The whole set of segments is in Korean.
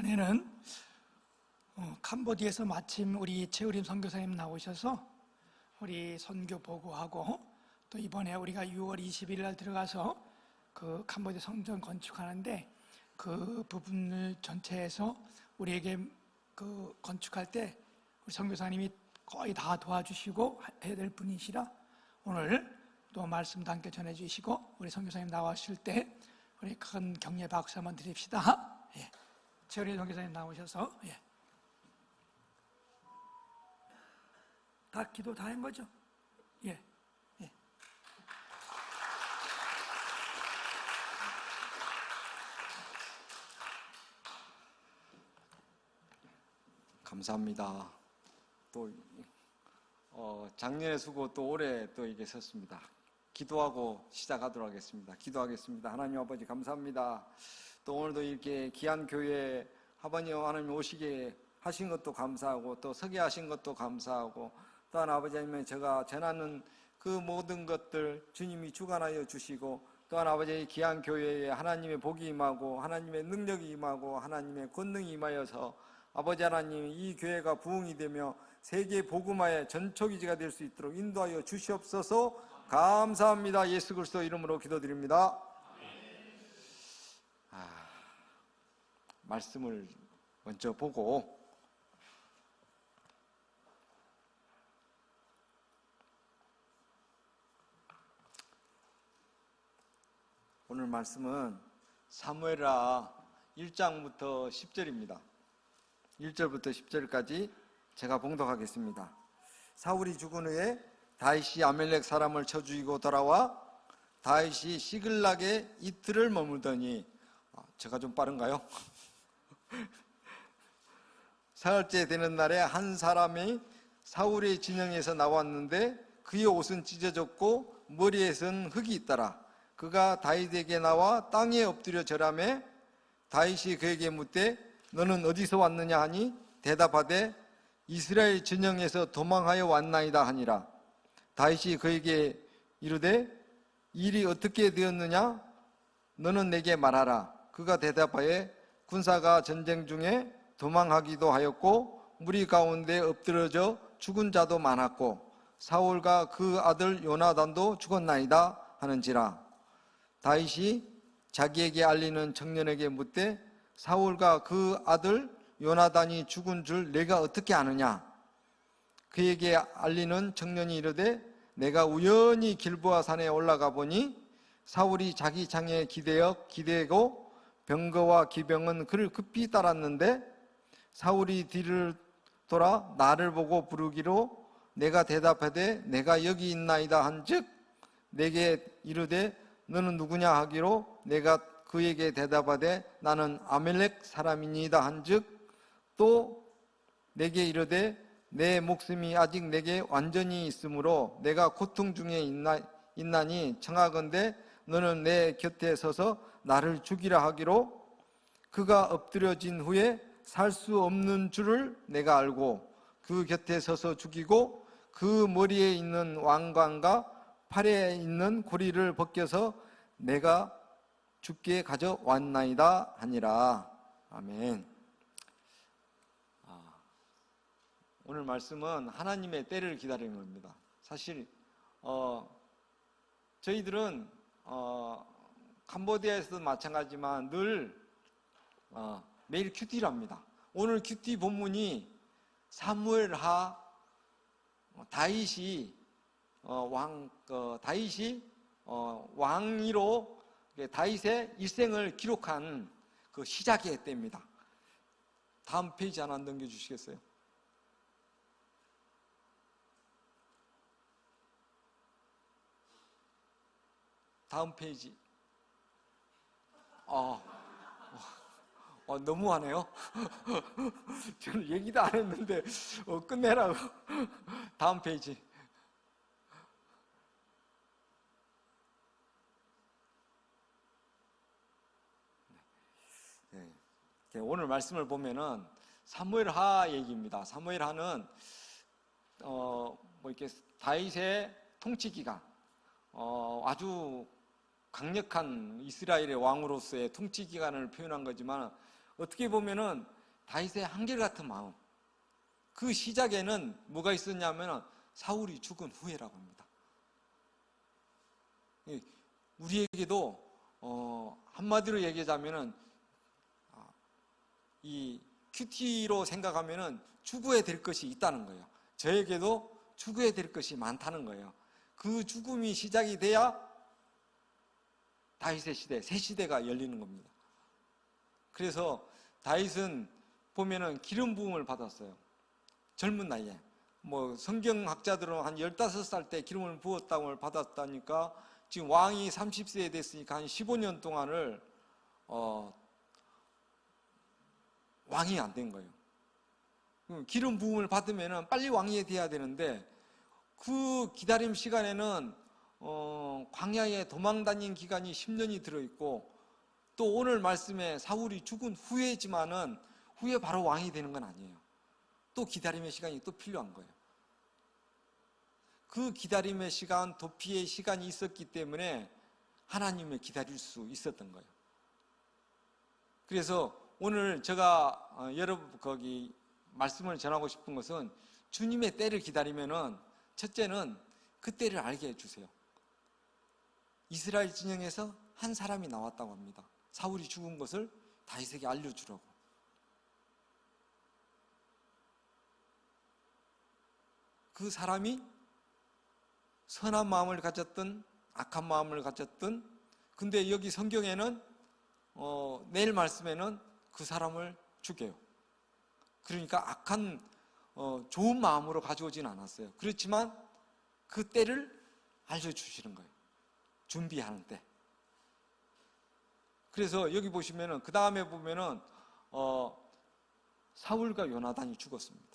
이번에는 캄보디아에서 마침 우리 최우림 선교사님 나오셔서 우리 선교 보고하고, 또 이번에 우리가 6월 20일 날 들어가서 그 캄보디아 성전 건축하는데 그 부분을 전체에서 우리에게 그 건축할 때 우리 선교사님이 거의 다 도와주시고 해야 될 분이시라 오늘 또 말씀도 함께 전해주시고, 우리 선교사님 나왔을 때 우리 큰 격려 박수 한번 드립시다. 예. 최우림 선교사님 나오셔서, 예. 다 기도 다 한 거죠? 예. 예. 감사합니다. 또 작년에 수고 또 올해 또 이게 섰습니다. 기도하고 시작하도록 하겠습니다. 기도하겠습니다. 하나님 아버지 감사합니다. 또 오늘도 이렇게 귀한 교회에 하나님 오시게 하신 것도 감사하고, 또 서게 하신 것도 감사하고, 또한 아버지 하나님 제가 전하는 그 모든 것들 주님이 주관하여 주시고, 또한 아버지 귀한 교회에 하나님의 복이 임하고 하나님의 능력이 임하고 하나님의 권능이 임하여서 아버지 하나님 이 교회가 부흥이 되며 세계 복음화의 전초기지가 될 수 있도록 인도하여 주시옵소서. 감사합니다. 예수 그리스도 이름으로 기도드립니다. 말씀을 먼저 보고 오늘 말씀은 사무엘하 1장부터 10절입니다. 1절부터 10절까지 제가 봉독하겠습니다. 사울이 죽은 후에 다윗이 아멜렉 사람을 쳐 죽이고 돌아와 다윗이 시글락에 이틀을 머물더니, 제가 좀 빠른가요? 사흘째 되는 날에 한 사람이 사울의 진영에서 나왔는데 그의 옷은 찢어졌고 머리에선 흙이 있더라. 그가 다윗에게 나와 땅에 엎드려 절하매 다윗이 그에게 묻되 너는 어디서 왔느냐 하니 대답하되 이스라엘 진영에서 도망하여 왔나이다 하니라. 다윗이 그에게 이르되 일이 어떻게 되었느냐 너는 내게 말하라. 그가 대답하여 군사가 전쟁 중에 도망하기도 하였고 무리 가운데 엎드러져 죽은 자도 많았고 사울과 그 아들 요나단도 죽었나이다 하는지라. 다윗이 자기에게 알리는 청년에게 묻되 사울과 그 아들 요나단이 죽은 줄 내가 어떻게 아느냐? 그에게 알리는 청년이 이르되 내가 우연히 길보아 산에 올라가 보니 사울이 자기 창에 기대고 병거와 기병은 그를 급히 따랐는데 사울이 뒤를 돌아 나를 보고 부르기로 내가 대답하되 내가 여기 있나이다 한즉 내게 이르되 너는 누구냐 하기로 내가 그에게 대답하되 나는 아멜렉 사람이니이다 한즉 또 내게 이르되 내 목숨이 아직 내게 완전히 있으므로 내가 고통 중에 있나니 청하건대 너는 내 곁에 서서 나를 죽이라 하기로 그가 엎드려진 후에 살 수 없는 줄을 내가 알고 그 곁에 서서 죽이고 그 머리에 있는 왕관과 팔에 있는 고리를 벗겨서 내가 죽게 가져왔나이다 하니라. 아멘. 오늘 말씀은 하나님의 때를 기다리는 겁니다. 사실 저희들은 캄보디아에서도 마찬가지지만 늘 매일 큐티를 합니다. 오늘 큐티 본문이 사무엘하 다윗이 왕위로 다윗의 일생을 기록한 그 시작의 때입니다. 다음 페이지 하나 넘겨주시겠어요? 다음 페이지. 너무하네요. 저는 얘기도 안 했는데 끝내라고. 다음 페이지. 네. 오늘 말씀을 보면은 사무엘하 얘기입니다. 사무엘하는 이렇게 다윗의 통치 기간, 아주 강력한 이스라엘의 왕으로서의 통치 기간을 표현한 거지만 어떻게 보면은 다윗의 한결같은 마음, 그 시작에는 뭐가 있었냐면 사울이 죽은 후에라고 합니다. 우리에게도 한마디로 얘기하자면은 이 큐티로 생각하면은 추구해야 될 것이 있다는 거예요. 저에게도 추구해야 될 것이 많다는 거예요. 그 죽음이 시작이 돼야 다윗의 시대, 새 시대가 열리는 겁니다. 그래서 다윗은 보면은 기름 부음을 받았어요. 젊은 나이에. 성경학자들은 한 15살 때 기름을 부었다고 받았다니까 지금 왕이 30세에 됐으니까 한 15년 동안을 왕이 안 된 거예요. 기름 부음을 받으면 빨리 왕이 돼야 되는데 그 기다림 시간에는 광야에 도망 다닌 기간이 10년이 들어있고 또 오늘 말씀에 사울이 죽은 후에지만은 후에 바로 왕이 되는 건 아니에요. 또 기다림의 시간이 또 필요한 거예요. 그 기다림의 시간, 도피의 시간이 있었기 때문에 하나님을 기다릴 수 있었던 거예요. 그래서 오늘 제가 여러분 거기 말씀을 전하고 싶은 것은 주님의 때를 기다리면은 첫째는 그 때를 알게 해주세요. 이스라엘 진영에서 한 사람이 나왔다고 합니다. 사울이 죽은 것을 다윗에게 알려주라고. 그 사람이 선한 마음을 가졌든 악한 마음을 가졌든, 근데 여기 성경에는 내일 말씀에는 그 사람을 죽여요. 그러니까 악한 좋은 마음으로 가져오진 않았어요. 그렇지만 그 때를 알려주시는 거예요. 준비하는 때. 그래서 여기 보시면은 그 다음에 보면은 사울과 요나단이 죽었습니다.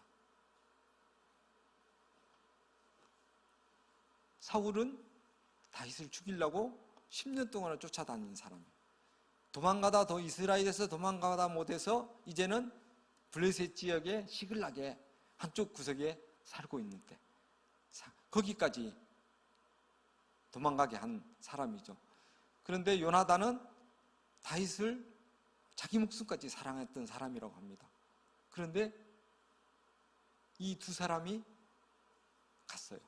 사울은 다윗을 죽이려고 10년 동안을 쫓아다닌 사람이에요. 도망가다 더 이스라엘에서 도망가다 못해서 이제는 블레셋 지역의 시글락의 한쪽 구석에 살고 있는데 거기까지 도망가게 한 사람이죠. 그런데 요나단은 다윗을 자기 목숨까지 사랑했던 사람이라고 합니다. 그런데 이 두 사람이 갔어요.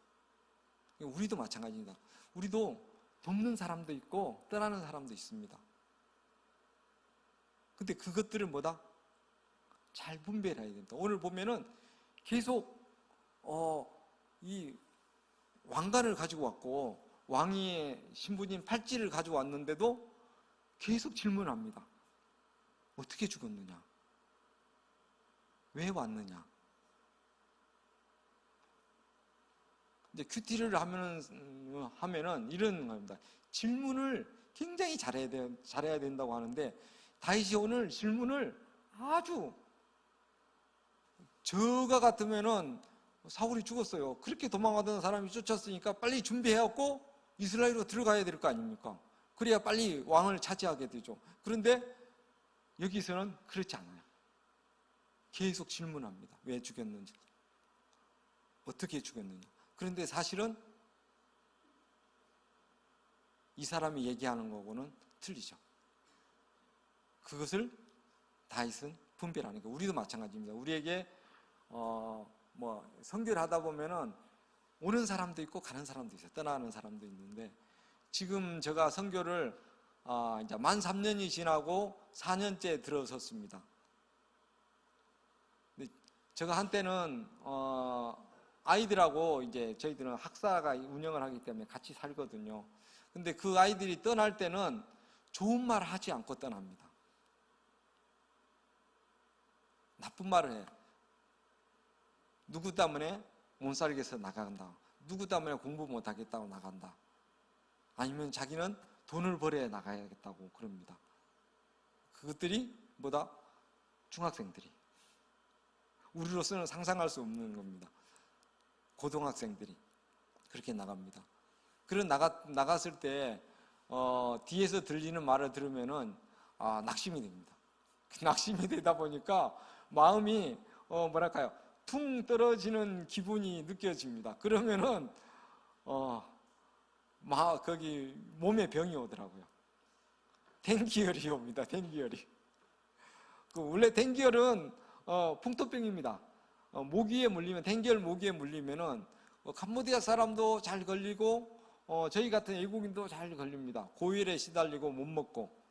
우리도 마찬가지입니다. 우리도 돕는 사람도 있고 떠나는 사람도 있습니다. 근데 그것들을 뭐다? 잘 분별해야 된다. 오늘 보면은 계속 이 왕관을 가지고 왔고 왕위의 신부님 팔찌를 가지고 왔는데도 계속 질문합니다. 어떻게 죽었느냐? 왜 왔느냐? 이제 큐티를 하면은 이런 겁니다. 질문을 굉장히 잘해야 된다고 하는데 다윗이 오늘 질문을 아주 저가 같으면은 사울이 죽었어요. 그렇게 도망가던 사람이 쫓았으니까 빨리 준비해갖고 이스라엘로 들어가야 될 거 아닙니까? 그래야 빨리 왕을 차지하게 되죠. 그런데 여기서는 그렇지 않아요. 계속 질문합니다. 왜 죽였는지, 어떻게 죽였느냐. 그런데 사실은 이 사람이 얘기하는 거고는 틀리죠. 그것을 다윗은 분별하는 거예요. 우리도 마찬가지입니다. 우리에게 선교를 하다 보면은 오는 사람도 있고 가는 사람도 있어요. 떠나는 사람도 있는데 지금 제가 선교를 이제 만 3년이 지나고 4년째 들어섰습니다. 근데 제가 한때는 아이들하고 이제 저희들은 학사가 운영을 하기 때문에 같이 살거든요. 근데 그 아이들이 떠날 때는 좋은 말 하지 않고 떠납니다. 나쁜 말을 해. 누구 때문에 못 살겠어 나간다. 누구 때문에 공부 못 하겠다고 나간다. 아니면 자기는 돈을 벌어야 나가야겠다고 그럽니다. 그것들이 뭐다? 중학생들이. 우리로서는 상상할 수 없는 겁니다. 고등학생들이 그렇게 나갑니다. 그런 나갔을 때 뒤에서 들리는 말을 들으면은 낙심이 됩니다. 낙심이 되다 보니까 마음이 퉁 떨어지는 기분이 느껴집니다. 그러면은 거기 몸에 병이 오더라고요. 댕기열이 옵니다. 댕기열이. 원래 댕기열은 풍토병입니다. 모기에 물리면, 댕기열 모기에 물리면은 캄보디아 사람도 잘 걸리고 저희 같은 외국인도 잘 걸립니다. 고열에 시달리고 못 먹고.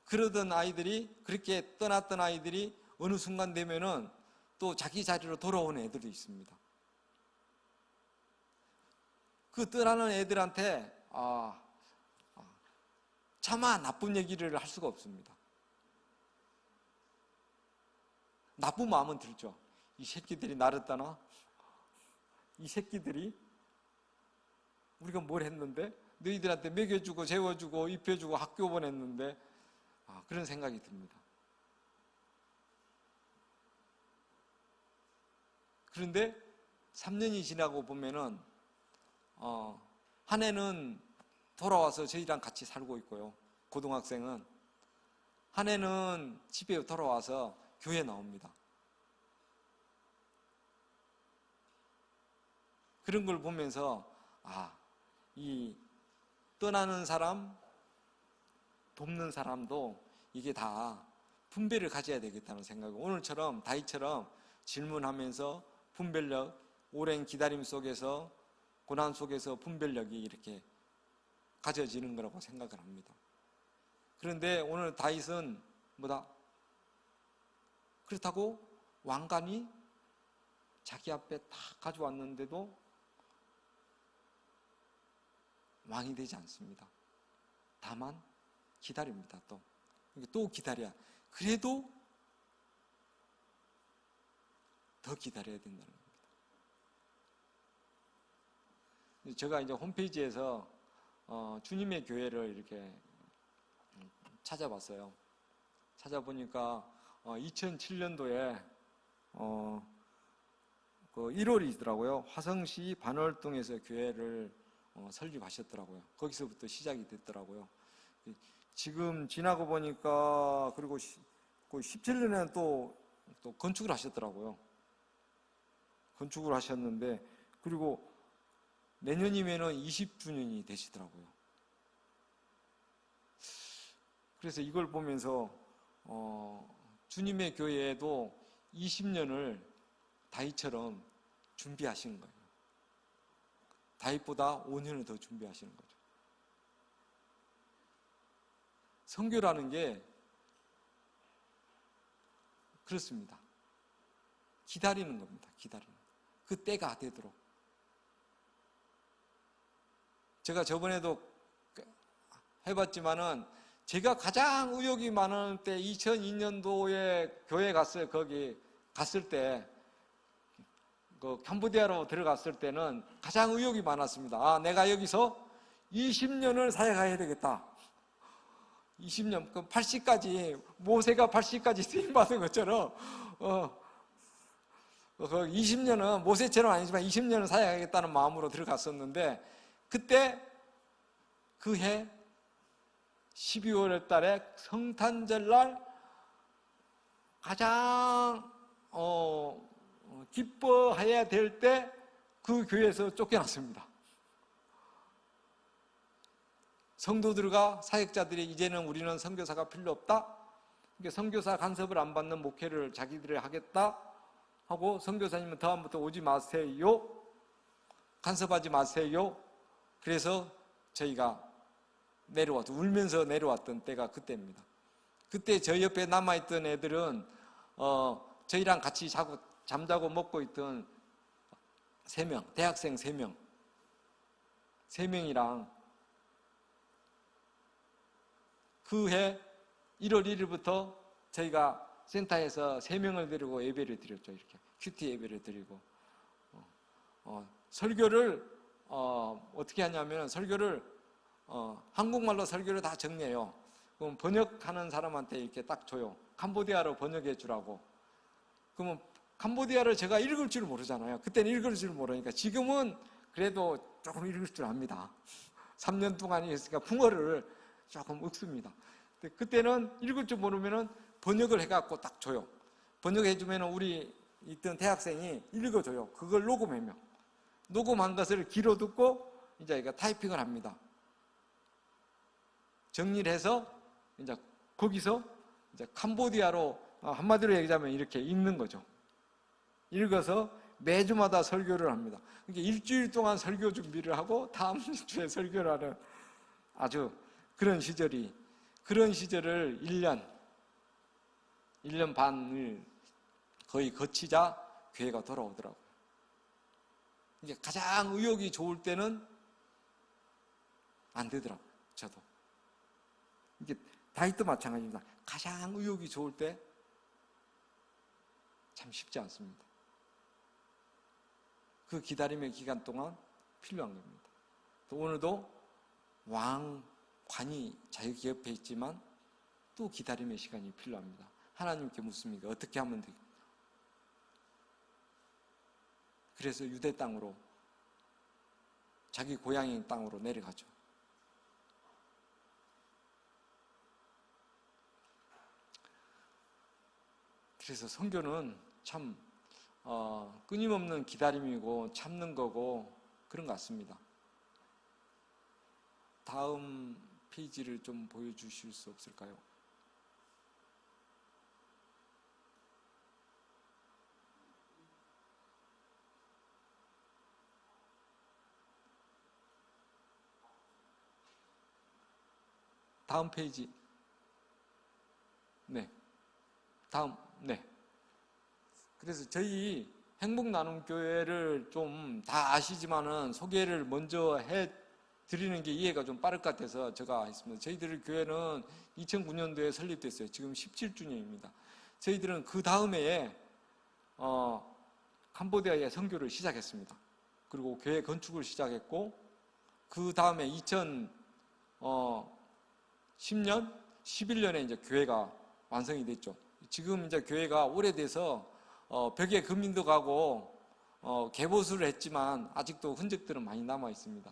그러던 아이들이, 그렇게 떠났던 아이들이 어느 순간 되면은 또 자기 자리로 돌아오는 애들도 있습니다. 그 떠나는 애들한테 차마 나쁜 얘기를 할 수가 없습니다. 나쁜 마음은 들죠. 이 새끼들이 나를 떠나? 이 새끼들이 우리가 뭘 했는데? 너희들한테 먹여주고 재워주고 입혀주고 학교 보냈는데, 그런 생각이 듭니다. 그런데 3년이 지나고 보면은 한 해는 돌아와서 저희랑 같이 살고 있고요. 고등학생은 한 해는 집에 돌아와서 교회 나옵니다. 그런 걸 보면서 이 떠나는 사람, 돕는 사람도 이게 다 분별을 가져야 되겠다는 생각이, 오늘처럼 다윗처럼 질문하면서 분별력, 오랜 기다림 속에서, 고난 속에서 분별력이 이렇게 가져지는 거라고 생각을 합니다. 그런데 오늘 다윗은 뭐다? 그렇다고 왕관이 자기 앞에 다 가져왔는데도 왕이 되지 않습니다. 다만 기다립니다. 또 기다려야. 그래도 더 기다려야 된다는 겁니다. 제가 이제 홈페이지에서 주님의 교회를 이렇게 찾아봤어요. 찾아보니까 2007년도에 그 1월이더라고요. 화성시 반월동에서 교회를 설립하셨더라고요. 거기서부터 시작이 됐더라고요. 지금 지나고 보니까, 그리고 17년에는 또 건축을 하셨더라고요. 건축을 하셨는데, 그리고 내년이면은 20주년이 되시더라고요. 그래서 이걸 보면서 주님의 교회에도 20년을 다윗처럼 준비하시는 거예요. 다윗보다 5년을 더 준비하시는 거죠. 선교라는 게 그렇습니다. 기다리는 겁니다. 기다리는. 그 때가 되도록. 제가 저번에도 해봤지만은, 제가 가장 의욕이 많은 때 2002년도에 교회 갔어요. 거기 갔을 때, 그 캄보디아로 들어갔을 때는 가장 의욕이 많았습니다. 내가 여기서 20년을 사역해야 되겠다. 20년, 그 80까지, 모세가 80까지 쓰임받은 것처럼, 20년은 모세처럼 아니지만 20년을 사역하겠다는 마음으로 들어갔었는데, 그때 그 해 12월 달에 성탄절날 가장 기뻐해야 될 때 그 교회에서 쫓겨났습니다. 성도들과 사역자들이 이제는 우리는 선교사가 필요 없다. 그러니까 선교사 간섭을 안 받는 목회를 자기들이 하겠다 하고, 선교사님은 다음부터 오지 마세요. 간섭하지 마세요. 그래서 저희가 울면서 내려왔던 때가 그때입니다. 그때 저희 옆에 남아있던 애들은 저희랑 같이 잠자고 먹고 있던 3명, 대학생 3명이랑 그 해 1월 1일부터 저희가 센터에서 3명을 데리고 예배를 드렸죠. 이렇게 큐티 예배를 드리고, 설교를 어떻게 하냐면, 설교를 한국말로 설교를 다 정리해요. 그럼 번역하는 사람한테 이렇게 딱 줘요. 캄보디아로 번역해 주라고. 그러면 캄보디아를 제가 읽을 줄 모르잖아요. 그때는 읽을 줄 모르니까. 지금은 그래도 조금 읽을 줄 압니다. 3년 동안 했으니까 풍어를 조금 읽습니다. 근데 그때는 읽을 줄 모르면은 번역을 해갖고 딱 줘요. 번역해 주면은 우리 있던 대학생이 읽어줘요. 그걸 녹음하며. 녹음한 것을 귀로 듣고 이제 타이핑을 합니다. 정리를 해서 이제 거기서 이제 캄보디아로 한마디로 얘기하자면 이렇게 읽는 거죠. 읽어서 매주마다 설교를 합니다. 그러니까 일주일 동안 설교 준비를 하고 다음 주에 설교를 하는 아주 그런 시절을 1년 반을 거의 거치자 교회가 돌아오더라고요. 이게 가장 의욕이 좋을 때는 안 되더라고요. 저도. 이게 다윗도 마찬가지입니다. 가장 의욕이 좋을 때 참 쉽지 않습니다. 그 기다림의 기간 동안 필요한 겁니다. 또 오늘도 관이 자기 옆에 있지만 또 기다림의 시간이 필요합니다. 하나님께 묻습니다. 어떻게 하면 되겠? 그래서 유대 땅으로, 자기 고향의 땅으로 내려가죠. 그래서 선교는 참 끊임없는 기다림이고 참는 거고 그런 것 같습니다. 다음 페이지를 좀 보여주실 수 없을까요? 다음 페이지. 네. 다음. 네. 그래서 저희 행복나눔교회를 좀 다 아시지만은 소개를 먼저 해 드리는 게 이해가 좀 빠를 것 같아서 제가 했습니다. 저희들 교회는 2009년도에 설립됐어요. 지금 17주년입니다. 저희들은 그 다음 해에 캄보디아에 선교를 시작했습니다. 그리고 교회 건축을 시작했고 그 다음에 2010년, 11년에 이제 교회가 완성이 됐죠. 지금 이제 교회가 오래돼서 벽에 금인도 가고 개보수를 했지만 아직도 흔적들은 많이 남아 있습니다.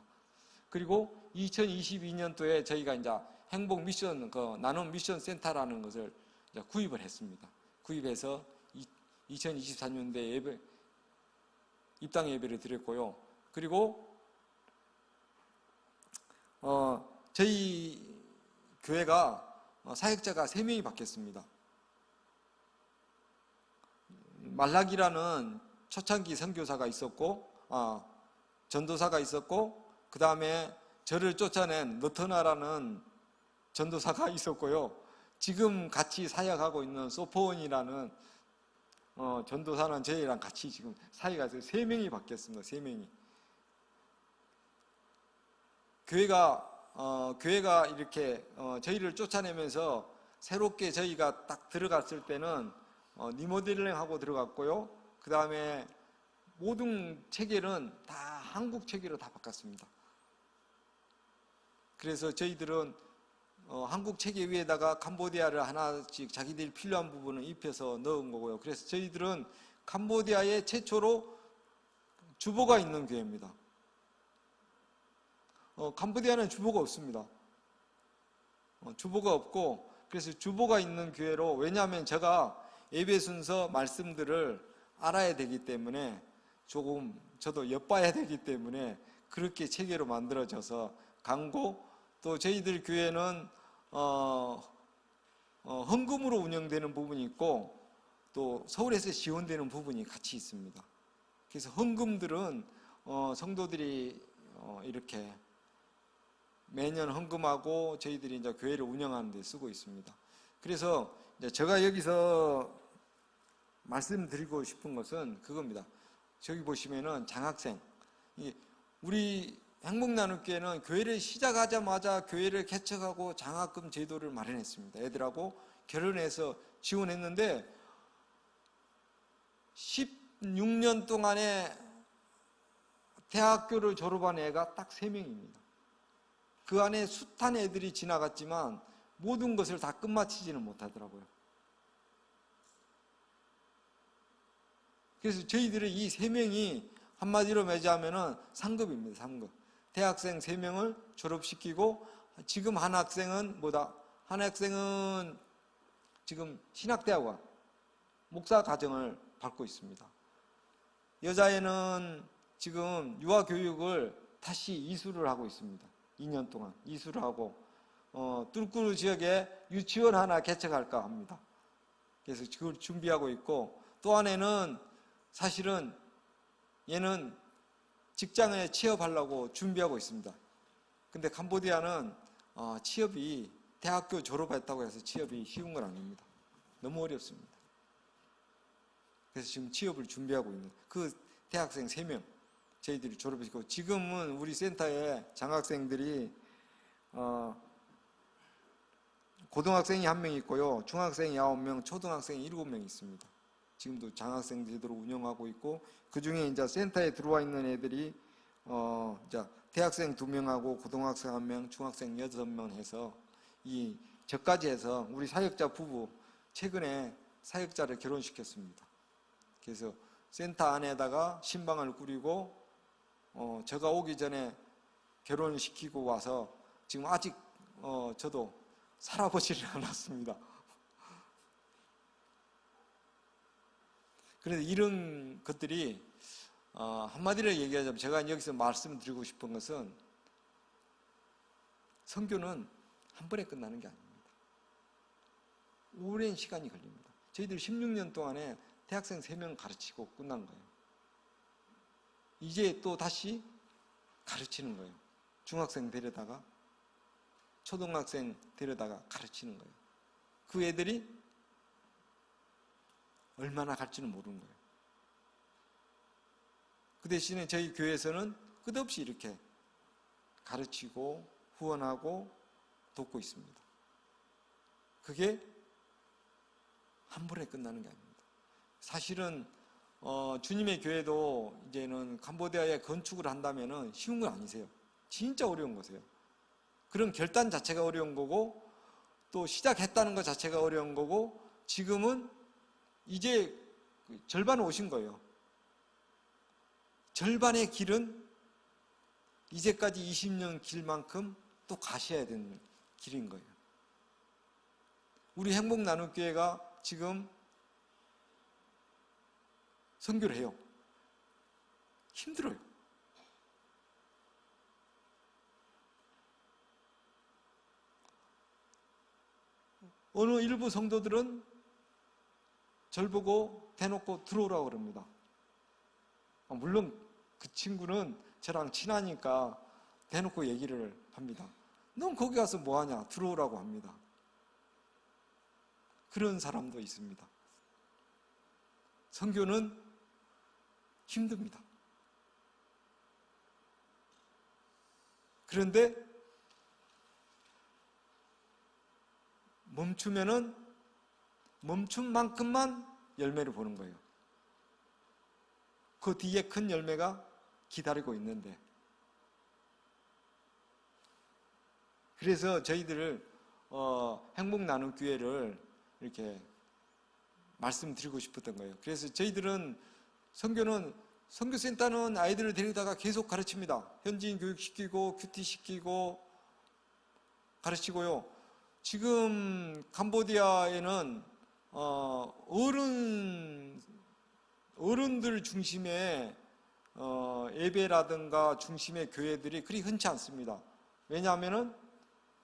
그리고 2022년도에 저희가 이제 행복 미션 나눔 미션 센터라는 것을 이제 구입을 했습니다. 구입해서 2024년도에 입당 예배를 드렸고요. 그리고 저희 교회가 사역자가 3명이 바뀌었습니다. 말락이라는 초창기 선교사가 있었고 전도사가 있었고 그 다음에 저를 쫓아낸 너터나라는 전도사가 있었고요. 지금 같이 사역하고 있는 소포원이라는 전도사는 저희랑 같이 지금 사이가 3명이 바뀌었습니다. 3명이. 교회가 이렇게 저희를 쫓아내면서 새롭게 저희가 딱 들어갔을 때는 리모델링하고 들어갔고요. 그 다음에 모든 체계는 다 한국 체계로 다 바꿨습니다. 그래서 저희들은 한국 체계 위에다가 캄보디아를 하나씩 자기들이 필요한 부분을 입혀서 넣은 거고요. 그래서 저희들은 캄보디아에 최초로 주보가 있는 교회입니다. 캄보디아는 주보가 없습니다. 주보가 없고 그래서 주보가 있는 교회로, 왜냐하면 제가 예배 순서 말씀들을 알아야 되기 때문에 조금 저도 엿봐야 되기 때문에 그렇게 체계로 만들어져서 강고, 또 저희들 교회는 헌금으로 운영되는 부분이 있고 또 서울에서 지원되는 부분이 같이 있습니다. 그래서 헌금들은 성도들이 이렇게 매년 헌금하고 저희들이 이제 교회를 운영하는 데 쓰고 있습니다. 그래서 이제 제가 여기서 말씀드리고 싶은 것은 그겁니다. 저기 보시면은 장학생, 우리 행복나눔교회는 교회를 시작하자마자 교회를 개척하고 장학금 제도를 마련했습니다. 애들하고 결혼해서 지원했는데 16년 동안에 대학교를 졸업한 애가 딱 3명입니다. 그 안에 숱한 애들이 지나갔지만 모든 것을 다 끝마치지는 못하더라고요. 그래서 저희들은 이 3명이 한마디로 매자하면은 상급입니다. 상급. 대학생 3명을 졸업시키고 지금 한 학생은 한 학생은 지금 신학대학원 목사 과정을 밟고 있습니다. 여자애는 지금 유아교육을 다시 이수를 하고 있습니다. 2년 동안 이수를 하고, 뚫꾸르 지역에 유치원 하나 개척할까 합니다. 그래서 그걸 준비하고 있고, 또 안에는 사실은 얘는 직장에 취업하려고 준비하고 있습니다. 근데 캄보디아는 취업이 대학교 졸업했다고 해서 취업이 쉬운 건 아닙니다. 너무 어렵습니다. 그래서 지금 취업을 준비하고 있는 그 대학생 3명 저희들이 졸업했고, 지금은 우리 센터에 장학생들이 고등학생이 1명 있고요, 중학생이 9명, 초등학생이 7명 있습니다. 지금도 장학생 제도로 운영하고 있고, 그 중에 이제 센터에 들어와 있는 애들이 이제 대학생 2명하고 고등학생 1명, 중학생 6명 해서 저까지 해서 우리 사역자 부부 최근에 사역자를 결혼시켰습니다. 그래서 센터 안에다가 신방을 꾸리고 제가 오기 전에 결혼시키고 와서 지금 아직 저도 살아보지를 않았습니다. 그래서 이런 것들이 한마디로 얘기하자면 제가 여기서 말씀드리고 싶은 것은 선교는 한 번에 끝나는 게 아닙니다. 오랜 시간이 걸립니다. 저희들 16년 동안에 대학생 3명 가르치고 끝난 거예요. 이제 또 다시 가르치는 거예요. 중학생 데려다가 초등학생 데려다가 가르치는 거예요. 그 애들이 얼마나 갈지는 모르는 거예요. 그 대신에 저희 교회에서는 끝없이 이렇게 가르치고 후원하고 돕고 있습니다. 그게 한 번에 끝나는 게 아닙니다. 사실은 주님의 교회도 이제는 캄보디아에 건축을 한다면은 쉬운 건 아니세요. 진짜 어려운 거세요. 그런 결단 자체가 어려운 거고, 또 시작했다는 것 자체가 어려운 거고, 지금은 이제 절반 오신 거예요. 절반의 길은 이제까지 20년 길만큼 또 가셔야 되는 길인 거예요. 우리 행복나눔교회가 지금 선교를 해요. 힘들어요. 어느 일부 성도들은 절 보고 대놓고 들어오라고 그럽니다. 물론 그 친구는 저랑 친하니까 대놓고 얘기를 합니다. 넌 거기 가서 뭐하냐? 들어오라고 합니다. 그런 사람도 있습니다. 선교는 힘듭니다. 그런데 멈추면은 멈춘 만큼만 열매를 보는 거예요. 그 뒤에 큰 열매가 기다리고 있는데, 그래서 저희들을 행복나눔교회를 이렇게 말씀드리고 싶었던 거예요. 그래서 저희들은 선교센터는 아이들을 데리다가 계속 가르칩니다. 현지인 교육시키고 큐티 시키고 가르치고요. 지금 캄보디아에는 어른들 중심의 예배라든가 중심의 교회들이 그리 흔치 않습니다. 왜냐하면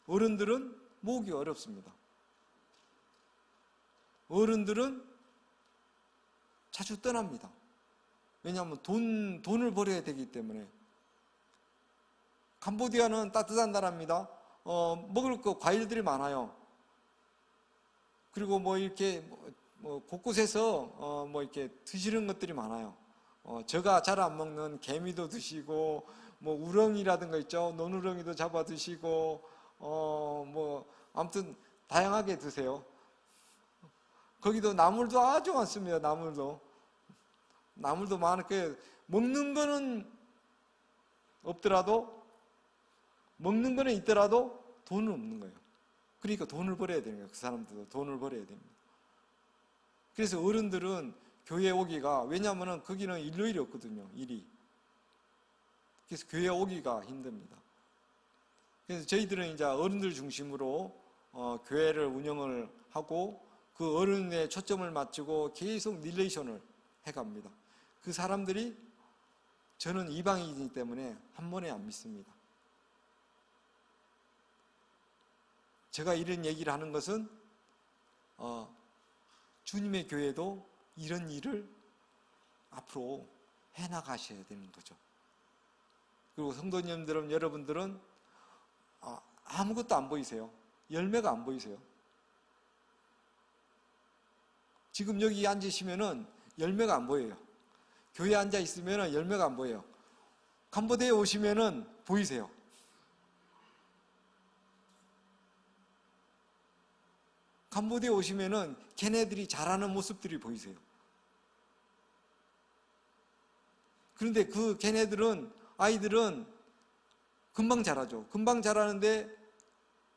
어른들은 모으기 어렵습니다. 어른들은 자주 떠납니다. 왜냐하면 돈을 벌어야 되기 때문에. 캄보디아는 따뜻한 나라입니다. 먹을 거 과일들이 많아요. 그리고 이렇게 곳곳에서 이렇게 드시는 것들이 많아요. 제가 잘 안 먹는 개미도 드시고, 우렁이라든가 있죠. 논우렁이도 잡아 드시고, 아무튼 다양하게 드세요. 거기도 나물도 아주 많습니다. 나물도 많고, 먹는 거는 없더라도, 먹는 거는 있더라도 돈은 없는 거예요. 그러니까 돈을 벌어야 되는 거예요. 그 사람들도 돈을 벌어야 됩니다. 그래서 어른들은 교회에 오기가, 왜냐하면 거기는 일요일이 없거든요. 일이. 그래서 교회에 오기가 힘듭니다. 그래서 저희들은 이제 어른들 중심으로 교회를 운영을 하고, 그 어른에 초점을 맞추고 계속 릴레이션을 해갑니다. 그 사람들이 저는 이방인이기 때문에 한 번에 안 믿습니다. 제가 이런 얘기를 하는 것은 주님의 교회도 이런 일을 앞으로 해나가셔야 되는 거죠. 그리고 성도님들은, 여러분들은 아무것도 안 보이세요. 열매가 안 보이세요. 지금 여기 앉으시면은 열매가 안 보여요. 교회에 앉아 있으면은 열매가 안 보여요. 캄보디아에 오시면은 보이세요. 캄보디아에 오시면은 걔네들이 자라는 모습들이 보이세요. 그런데 그 걔네들은, 아이들은 금방 자라죠. 금방 자라는데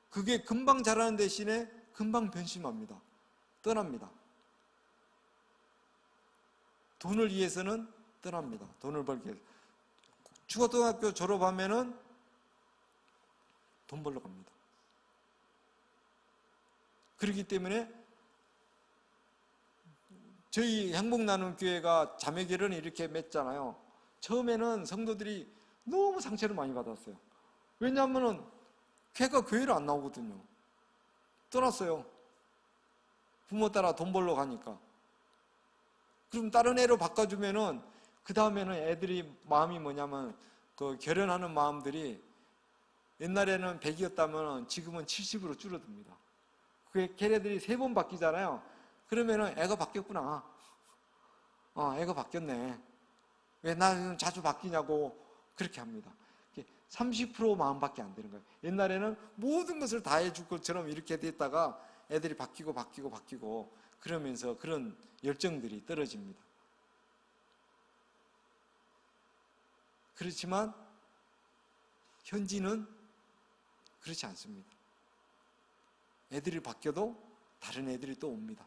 그게 금방 자라는 대신에 금방 변심합니다. 떠납니다. 돈을 위해서는 떠납니다. 돈을 벌기 위해서. 중고등학교 졸업하면은 돈 벌러 갑니다. 그렇기 때문에 저희 행복나눔교회가 자매결혼을 이렇게 맺잖아요. 처음에는 성도들이 너무 상처를 많이 받았어요. 왜냐하면 걔가 교회를 안 나오거든요. 떠났어요. 부모 따라 돈 벌러 가니까. 그럼 다른 애로 바꿔주면은 그 다음에는 애들이 마음이 뭐냐면 그 결혼하는 마음들이 옛날에는 100이었다면 지금은 70으로 줄어듭니다. 그게 걔네들이 3번 바뀌잖아요. 그러면은 애가 바뀌었구나. 애가 바뀌었네. 왜 나는 자주 바뀌냐고 그렇게 합니다. 30% 마음밖에 안 되는 거예요. 옛날에는 모든 것을 다 해줄 것처럼 이렇게 됐다가 애들이 바뀌고 그러면서 그런 열정들이 떨어집니다. 그렇지만 현지는 그렇지 않습니다. 애들이 바뀌어도 다른 애들이 또 옵니다.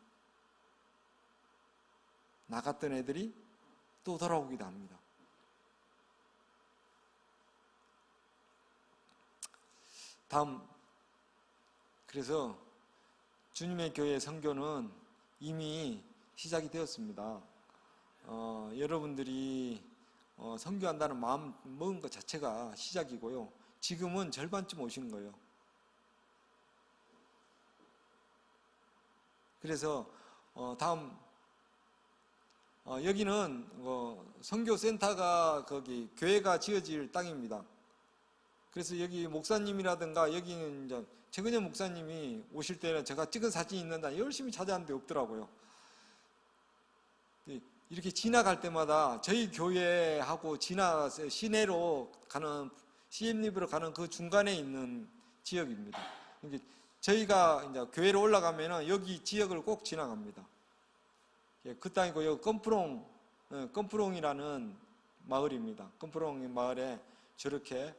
나갔던 애들이 또 돌아오기도 합니다. 다음, 그래서 주님의 교회 선교는 이미 시작이 되었습니다. 여러분들이 선교한다는 마음 먹은 것 자체가 시작이고요. 지금은 절반쯤 오신 거예요. 그래서 다음, 여기는 선교센터가 거기 교회가 지어질 땅입니다. 그래서 여기 목사님이라든가 여기는 이제 최근현 목사님이 오실 때는 제가 찍은 사진이 있는데 열심히 찾아왔는데 없더라고요. 이렇게 지나갈 때마다 저희 교회하고 지나가서 시내로 가는 CM립으로 가는 그 중간에 있는 지역입니다. 저희가 이제 교회로 올라가면은 여기 지역을 꼭 지나갑니다. 그 땅이고 여기 껌프롱이라는 마을입니다. 껌프롱 마을에 저렇게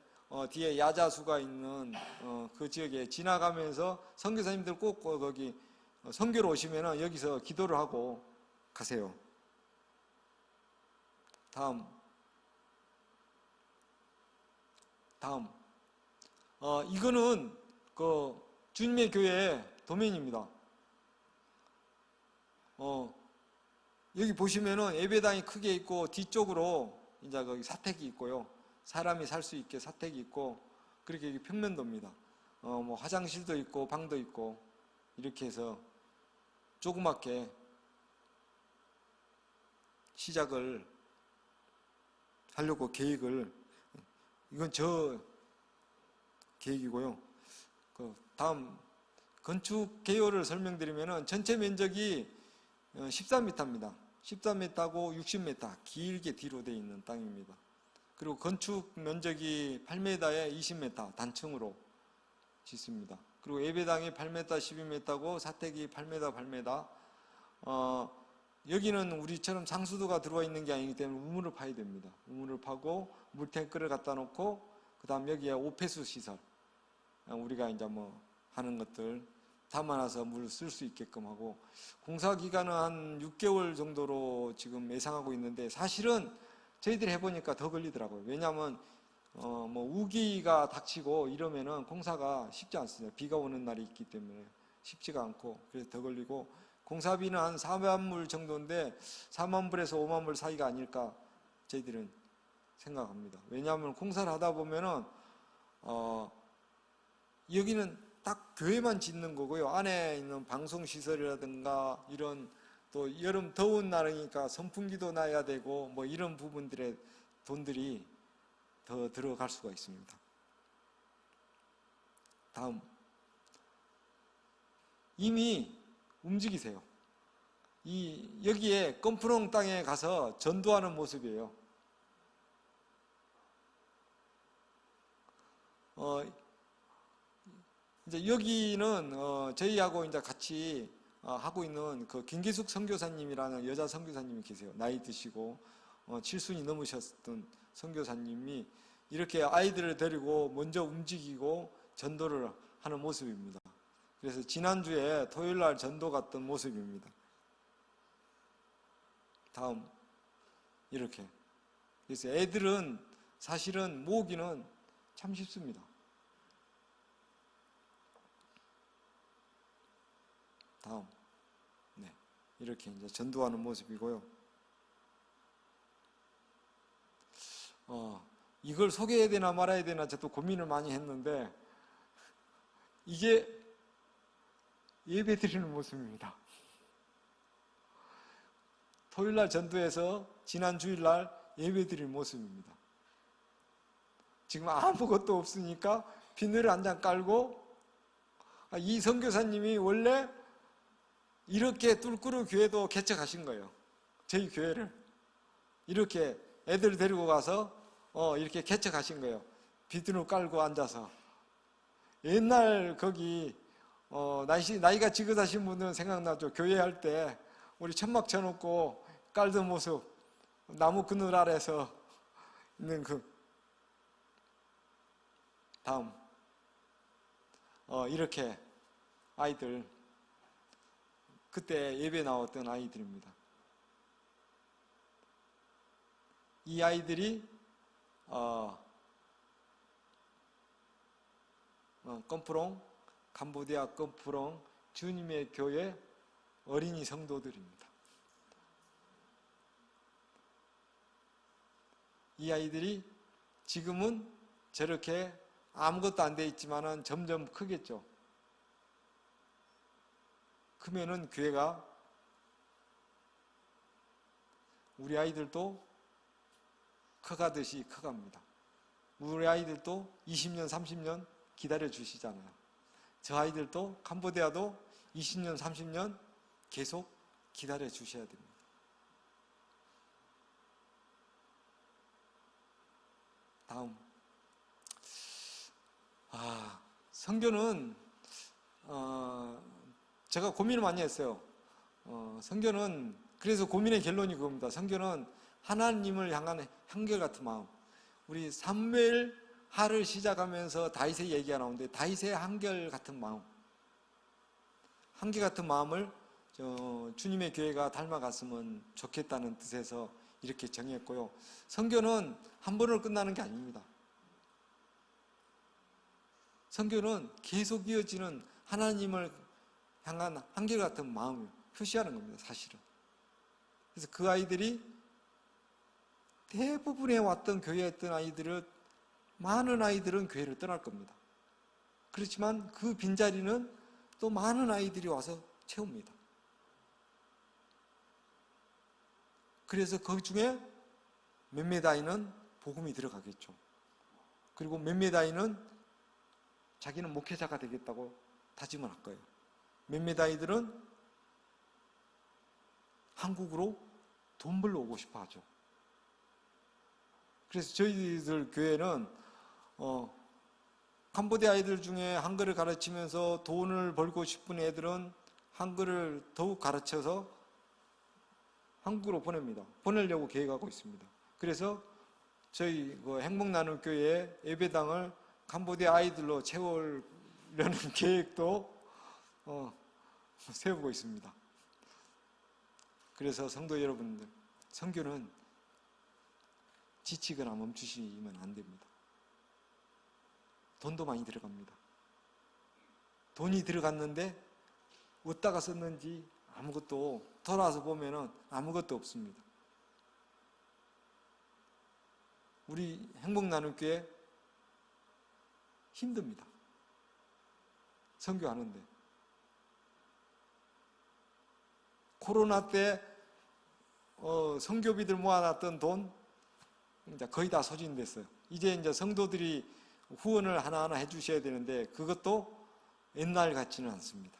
뒤에 야자수가 있는 그 지역에 지나가면서 선교사님들 꼭 거기 선교로 오시면은 여기서 기도를 하고 가세요. 다음 이거는 그 주님의 교회 도면입니다. 여기 보시면은 예배당이 크게 있고 뒤쪽으로 이제 거기 사택이 있고요. 사람이 살 수 있게 사택이 있고 그렇게 여기 평면도입니다. 뭐 화장실도 있고 방도 있고 이렇게 해서 조그맣게 시작을 하려고 계획을, 이건 저 계획이고요. 그 다음 건축 개요를 설명드리면은 전체 면적이 13m입니다. 13m고 60m 길게 뒤로 되어 있는 땅입니다. 그리고 건축 면적이 8m에 20m 단층으로 짓습니다. 그리고 예배당이 8m, 12m고 사택이 8m, 8m. 여기는 우리처럼 상수도가 들어와 있는 게 아니기 때문에 우물을 파야 됩니다. 우물을 파고 물탱크를 갖다 놓고 그 다음 여기에 오폐수 시설, 우리가 이제 뭐 하는 것들 담아놔서 물 쓸 수 있게끔 하고, 공사 기간은 한 6개월 정도로 지금 예상하고 있는데 사실은 저희들이 해보니까 더 걸리더라고요. 왜냐하면 뭐 우기가 닥치고 이러면은 공사가 쉽지 않습니다. 비가 오는 날이 있기 때문에 쉽지가 않고, 그래서 더 걸리고, 공사비는 한 4만 불 정도인데 4만 불에서 5만 불 사이가 아닐까 저희들은 생각합니다. 왜냐하면 공사를 하다 보면은 여기는 딱 교회만 짓는 거고요. 안에 있는 방송 시설이라든가 이런 또 여름 더운 날이니까 선풍기도 놔야 되고 뭐 이런 부분들의 돈들이 더 들어갈 수가 있습니다. 다음, 이미 움직이세요. 여기에 껌프롱 땅에 가서 전도하는 모습이에요. 이제 여기는 저희하고 이제 같이 하고 있는 그 김기숙 선교사님이라는 여자 선교사님이 계세요. 나이 드시고 7순이 넘으셨던 선교사님이 이렇게 아이들을 데리고 먼저 움직이고 전도를 하는 모습입니다. 그래서 지난주에 토요일날 전도 갔던 모습입니다. 다음, 이렇게. 그래서 애들은 사실은 모으기는 참 쉽습니다. 다음, 네, 이렇게 이제 전도하는 모습이고요. 이걸 소개해야 되나 말아야 되나 저도 고민을 많이 했는데 이게 예배 드리는 모습입니다. 토요일날 전도해서 지난 주일날 예배 드리는 모습입니다. 지금 아무것도 없으니까 비늘 한 장 깔고 이 선교사님이 원래 이렇게 뚫꾸르 교회도 개척하신 거예요. 저희 교회를 이렇게 애들 데리고 가서 이렇게 개척하신 거예요. 비늘 깔고 앉아서. 옛날 거기 나이가 지긋하신 분들은 생각나죠. 교회 할 때 우리 천막 쳐놓고 깔던 모습, 나무 그늘 아래서 있는 그. 다음, 이렇게 아이들, 그때 예배 나왔던 아이들입니다. 이 아이들이 껌프롱, 캄보디아 껌프롱 주님의 교회 어린이 성도들입니다. 이 아이들이 지금은 저렇게 아무것도 안 돼 있지만은 점점 크겠죠. 크면은 교회가 우리 아이들도 커가듯이 커갑니다. 우리 아이들도 20년, 30년 기다려 주시잖아요. 저 아이들도 캄보디아도 20년, 30년 계속 기다려 주셔야 됩니다. 다음, 선교는 제가 고민을 많이 했어요. 선교는 그래서 고민의 결론이 그겁니다. 선교는 하나님을 향한 한결같은 마음. 우리 사무엘 하를 시작하면서 다윗의 얘기가 나오는데 다윗의 한결같은 마음, 한결같은 마음을 주님의 교회가 닮아갔으면 좋겠다는 뜻에서 이렇게 정했고요. 선교는 한 번으로 끝나는 게 아닙니다. 선교는 계속 이어지는 하나님을 향한 한결같은 마음을 표시하는 겁니다. 사실은. 그래서 그 아이들이 대부분에 왔던 교회에 있던 아이들을 많은 아이들은 교회를 떠날 겁니다. 그렇지만 그 빈자리는 또 많은 아이들이 와서 채웁니다. 그래서 그 중에 몇몇 아이는 복음이 들어가겠죠. 그리고 몇몇 아이는 자기는 목회자가 되겠다고 다짐을 할 거예요. 몇몇 아이들은 한국으로 돈 벌러 오고 싶어 하죠. 그래서 저희들 교회는 캄보디아 아이들 중에 한글을 가르치면서 돈을 벌고 싶은 애들은 한글을 더욱 가르쳐서 한국으로 보냅니다. 보내려고 계획하고 있습니다. 그래서 저희 행복나눔교회 예배당을 캄보디아 아이들로 채우려는 계획도 세우고 있습니다. 그래서 성도 여러분들, 선교는 지치거나 멈추시면 안 됩니다. 돈도 많이 들어갑니다. 돈이 들어갔는데 어디다가 썼는지 아무것도 돌아와서 보면은 아무것도 없습니다. 우리 행복나눔교회 힘듭니다. 선교하는데. 코로나 때 선교비들 모아놨던 돈 이제 거의 다 소진됐어요. 이제 성도들이 후원을 하나하나 해주셔야 되는데 그것도 옛날 같지는 않습니다.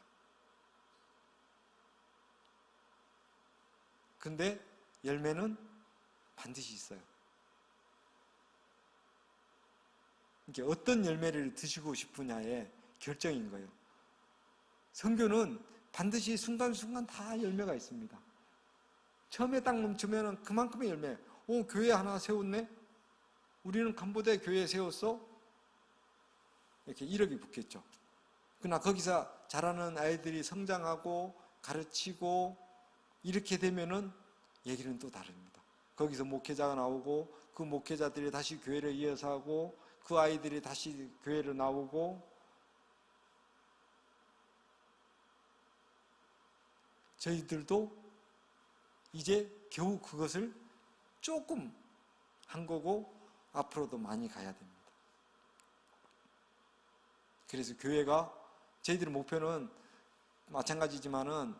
근데 열매는 반드시 있어요. 이게 어떤 열매를 드시고 싶으냐의 결정인 거예요. 선교는 반드시 순간순간 다 열매가 있습니다. 처음에 딱 멈추면 그만큼의 열매. 교회 하나 세웠네? 우리는 캄보디아에 교회 세웠어? 이렇게 이력이 붙겠죠. 그러나 거기서 자라는 아이들이 성장하고 가르치고 이렇게 되면은 얘기는 또 다릅니다. 거기서 목회자가 나오고 그 목회자들이 다시 교회를 이어서 하고 그 아이들이 다시 교회로 나오고 저희들도 이제 겨우 그것을 조금 한 거고 앞으로도 많이 가야 됩니다. 그래서 교회가 저희들의 목표는 마찬가지지만은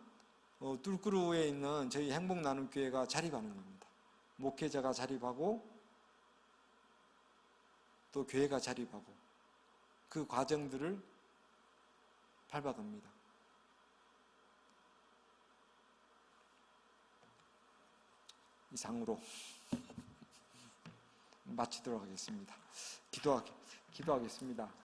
뚫꾸루에 있는 저희 행복나눔교회가 자립하는 겁니다. 목회자가 자립하고 또 교회가 자립하고 그 과정들을 밟아갑니다. 이상으로 마치도록 하겠습니다. 기도하겠습니다.